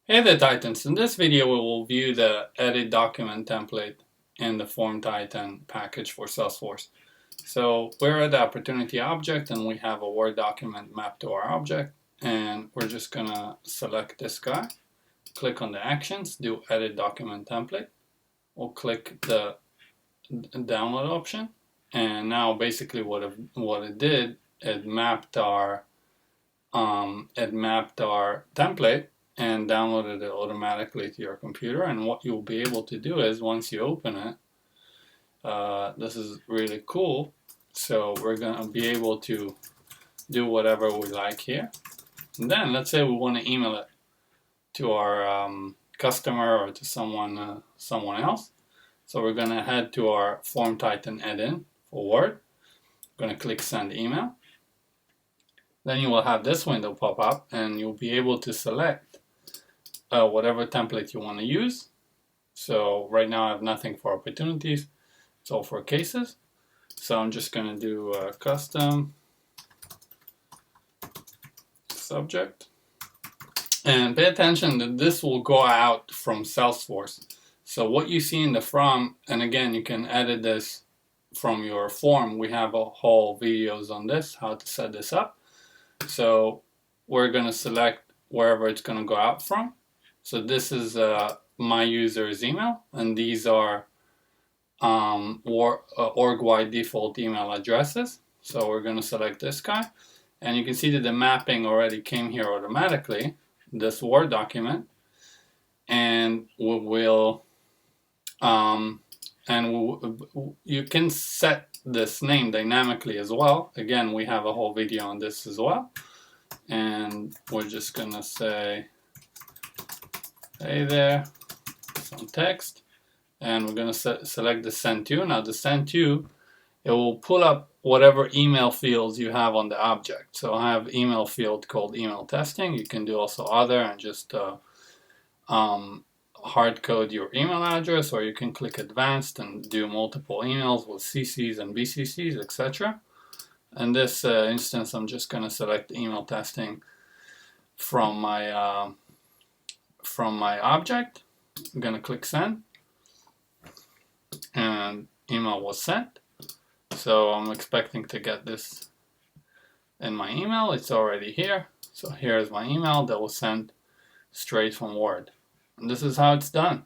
Hey there Titans, in this video we will view the edit document template in the FormTitan package for Salesforce. So we're at the opportunity object and we have a Word document mapped to our object, and we're just gonna select this guy, click on the actions, do edit document template. We'll click the download option, and now basically what it did, it mapped our template and downloaded it automatically to your computer. And what you'll be able to do is once you open it, this is really cool. So we're gonna be able to do whatever we like here. And then let's say we want to email it to our customer or to someone else. So we're gonna head to our FormTitan add-in for Word. We're gonna click send email. Then you will have this window pop up and you'll be able to select whatever template you want to use. So right now I have nothing for opportunities, it's all for cases. So I'm just going to do custom subject. And pay attention that this will go out from Salesforce. So what you see in the from, and again you can edit this from your form. We have a whole videos on this, how to set this up. So we're going to select wherever it's going to go out from. So this is my user's email, and these are org-wide default email addresses. So we're going to select this guy, and you can see that the mapping already came here automatically, this Word document, and you can set this name dynamically as well. Again, we have a whole video on this as well, and we're just going to say, hey there, some text, and we're going to select the send to. Now the send to, it will pull up whatever email fields you have on the object. So I have email field called email testing. You can do also other and just hard code your email address, or you can click advanced and do multiple emails with CCs and BCCs, etc. In this instance, I'm just going to select email testing from my object. I'm going to click send, and email was sent. So I'm expecting to get this in my email. It's already here. So here's my email that was sent straight from Word. And this is how it's done.